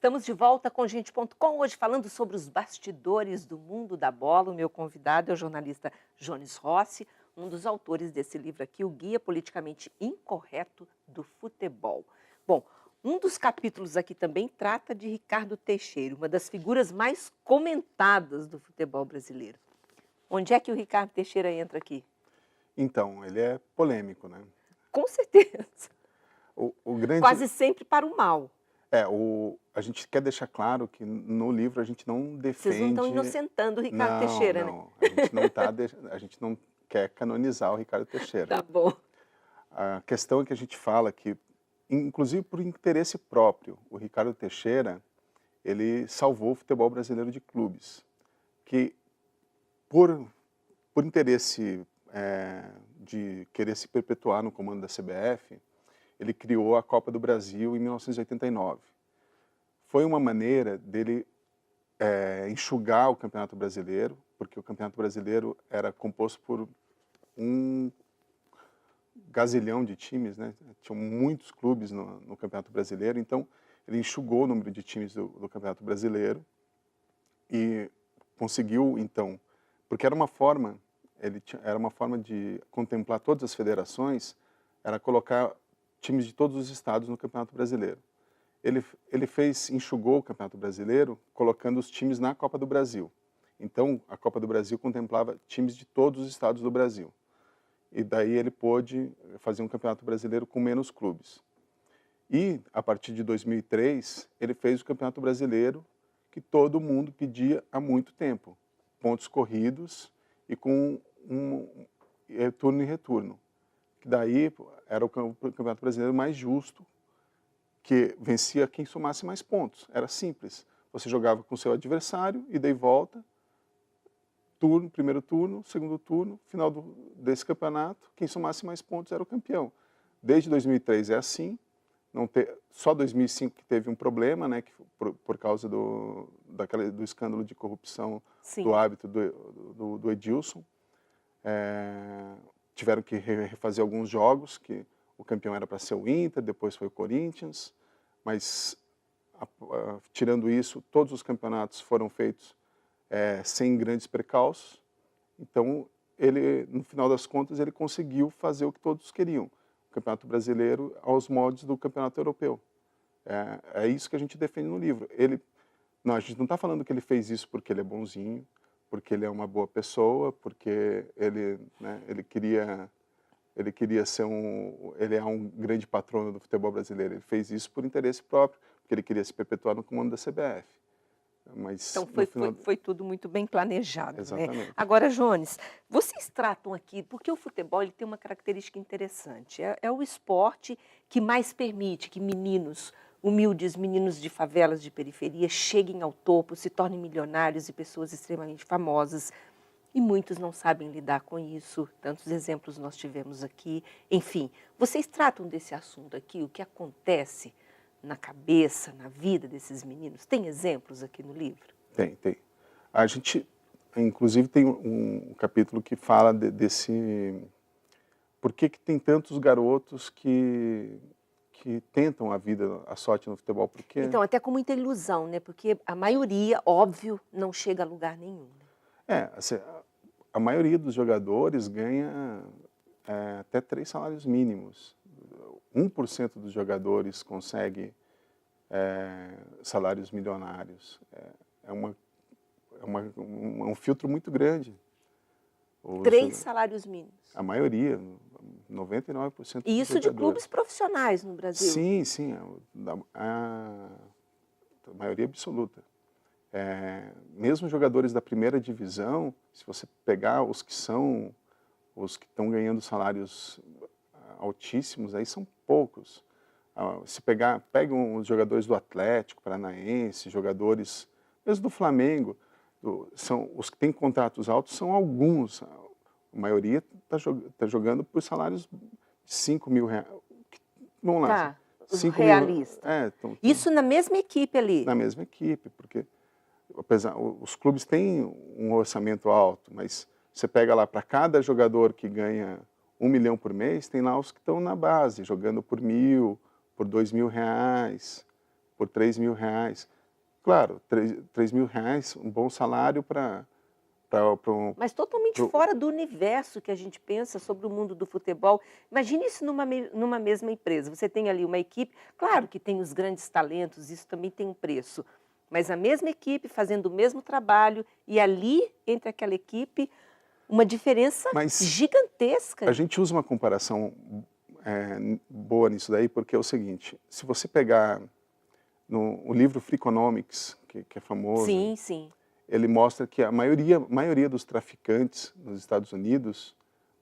Estamos de volta com Gente.com, hoje falando sobre os bastidores do mundo da bola. O meu convidado é o jornalista Jones Rossi, um dos autores desse livro aqui, O Guia Politicamente Incorreto do Futebol. Bom, um dos capítulos aqui também trata de Ricardo Teixeira, uma das figuras mais comentadas do futebol brasileiro. Onde é que o Ricardo Teixeira entra aqui? Então, ele é polêmico, né? Com certeza. O grande... Quase sempre para o mal. A gente quer deixar claro que no livro a gente não defende... Vocês não estão inocentando o Ricardo Teixeira, né? Não. A gente não quer canonizar o Ricardo Teixeira. Tá bom. A questão é que a gente fala que, inclusive por interesse próprio, o Ricardo Teixeira, ele salvou o futebol brasileiro de clubes, que por interesse de querer se perpetuar no comando da CBF, ele criou a Copa do Brasil em 1989. Foi uma maneira dele enxugar o Campeonato Brasileiro, porque o Campeonato Brasileiro era composto por um gazilhão de times, né? Tinham muitos clubes no Campeonato Brasileiro, então ele enxugou o número de times do Campeonato Brasileiro e conseguiu, então, porque era uma forma de contemplar todas as federações, era colocar times de todos os estados no Campeonato Brasileiro. Ele enxugou o Campeonato Brasileiro colocando os times na Copa do Brasil. Então, a Copa do Brasil contemplava times de todos os estados do Brasil. E daí ele pôde fazer um Campeonato Brasileiro com menos clubes. E, a partir de 2003, ele fez o Campeonato Brasileiro que todo mundo pedia há muito tempo. Pontos corridos e com turno e retorno. Que daí era o Campeonato Brasileiro mais justo, que vencia quem somasse mais pontos. Era simples. Você jogava com o seu adversário e daí volta, primeiro turno, segundo turno, final desse campeonato, quem somasse mais pontos era o campeão. Desde 2003 é assim, só 2005 que teve um problema, né, que por causa do escândalo de corrupção. Sim. Do hábito do Edilson. Tiveram que refazer alguns jogos, que o campeão era para ser o Inter, depois foi o Corinthians, mas tirando isso, todos os campeonatos foram feitos sem grandes percalços. Então, no final das contas, ele conseguiu fazer o que todos queriam, o Campeonato Brasileiro aos moldes do Campeonato Europeu. É isso que a gente defende no livro. Não, a gente não está falando que ele fez isso porque ele é bonzinho, porque ele é uma boa pessoa, porque ele queria ser ele é um grande patrono do futebol brasileiro. Ele fez isso por interesse próprio, porque ele queria se perpetuar no comando da CBF. Mas, então foi tudo muito bem planejado. Exatamente. Né? Agora, Jones, vocês tratam aqui, porque o futebol ele tem uma característica interessante, é o esporte que mais permite que meninos, humildes meninos de favelas de periferia, cheguem ao topo, se tornem milionários e pessoas extremamente famosas. E muitos não sabem lidar com isso, tantos exemplos nós tivemos aqui. Enfim, vocês tratam desse assunto aqui, o que acontece na cabeça, na vida desses meninos? Tem exemplos aqui no livro? Tem. A gente, inclusive, tem um capítulo que fala desse... Por que tem tantos garotos que tentam a sorte no futebol? Porque... Então, até com muita ilusão, né? Porque a maioria, óbvio, não chega a lugar nenhum. Né? Assim, a maioria dos jogadores ganha até 3 salários mínimos. 1% dos jogadores consegue salários milionários. É um filtro muito grande. 3 salários mínimos. A maioria, 99%. E isso de clubes profissionais no Brasil? Sim, a maioria absoluta. Mesmo jogadores da primeira divisão, se você pegar os que estão ganhando salários altíssimos, aí são poucos. Se pegam os jogadores do Atlético Paranaense, jogadores mesmo do Flamengo, os que têm contratos altos são alguns. A maioria está jogando por salários de 5 mil reais. Vamos lá. Tá, realista. Isso na mesma equipe ali? Na mesma equipe, porque os clubes têm um orçamento alto, mas você pega lá para cada jogador que ganha 1 milhão por mês, tem lá os que estão na base, jogando por 1.000, por 2 mil reais, por 3 mil reais. Claro, R$ 3.000, um bom salário para Mas totalmente fora do universo que a gente pensa sobre o mundo do futebol. Imagine isso numa mesma empresa. Você tem ali uma equipe, claro que tem os grandes talentos, isso também tem um preço. Mas a mesma equipe fazendo o mesmo trabalho e ali, entre aquela equipe, uma diferença Mas gigantesca. a gente usa uma comparação boa nisso daí, porque é o seguinte, se você pegar o livro Freakonomics, que é famoso, Sim, sim. ele mostra que a maioria dos traficantes nos Estados Unidos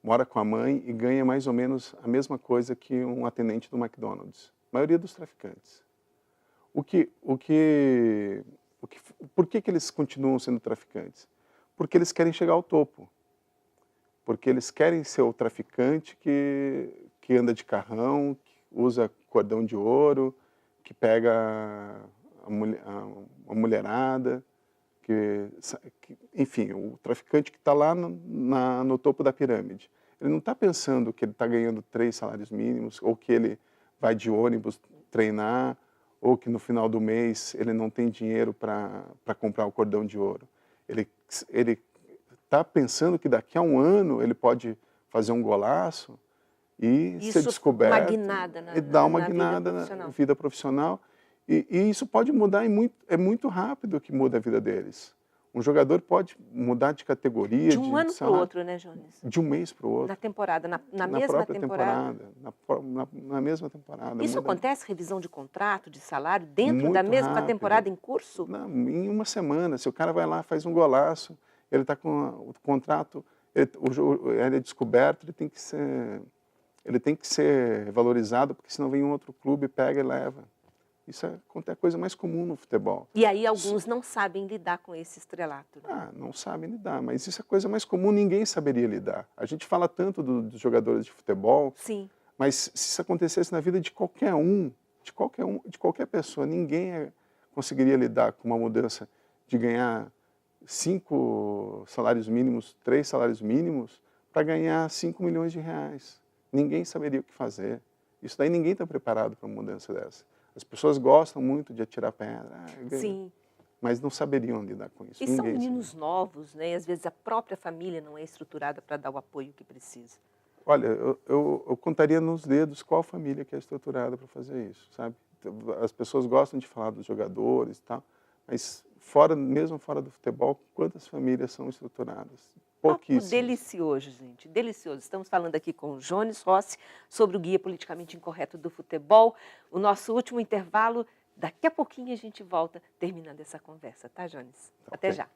mora com a mãe e ganha mais ou menos a mesma coisa que um atendente do McDonald's. A maioria dos traficantes. Por que eles continuam sendo traficantes? Porque eles querem chegar ao topo. Porque eles querem ser o traficante que anda de carrão, que usa cordão de ouro, que pega a mulherada, enfim, o traficante que está lá no topo da pirâmide. Ele não está pensando que ele está ganhando 3 salários mínimos, ou que ele vai de ônibus treinar, ou que no final do mês ele não tem dinheiro para comprar o cordão de ouro. Ele está pensando que daqui a um ano ele pode fazer um golaço e ser descoberto, uma guinada e dar uma na guinada vida profissional. na vida profissional. E isso pode mudar, é muito rápido que muda a vida deles. Um jogador pode mudar de categoria, De um ano para o salário, outro, né, Jones? de um mês para o outro. Na temporada, na mesma própria temporada. na mesma temporada. Isso muda acontece, revisão de contrato, de salário, dentro da muito mesma rápido. temporada em curso? Em uma semana, se o cara vai lá, faz um golaço, ele está com o contrato, ele é descoberto, ele tem que ser valorizado, porque senão vem um outro clube, pega e leva. Isso é a coisa mais comum no futebol. E aí alguns não sabem lidar com esse estrelato. Né? Não sabem lidar, mas isso é a coisa mais comum, ninguém saberia lidar. A gente fala tanto dos jogadores de futebol, Sim. mas se isso acontecesse na vida de qualquer pessoa, ninguém conseguiria lidar com uma mudança de ganhar 5 salários mínimos, 3 salários mínimos, para ganhar 5 milhões de reais. Ninguém saberia o que fazer. Isso daí ninguém está preparado para uma mudança dessa. As pessoas gostam muito de atirar pedra, Sim. mas não saberiam lidar com isso. E ninguém são meninos saberia. novos, né? E às vezes a própria família não é estruturada para dar o apoio que precisa. Olha, eu contaria nos dedos qual família que é estruturada para fazer isso, sabe? As pessoas gostam de falar dos jogadores e tal, mas mesmo fora do futebol, quantas famílias são estruturadas? Pouquíssimas. Papo delicioso, gente, delicioso. Estamos falando aqui com o Jones Rossi sobre o Guia Politicamente Incorreto do Futebol. O nosso último intervalo, daqui a pouquinho a gente volta terminando essa conversa, tá, Jones? Até Ok. já.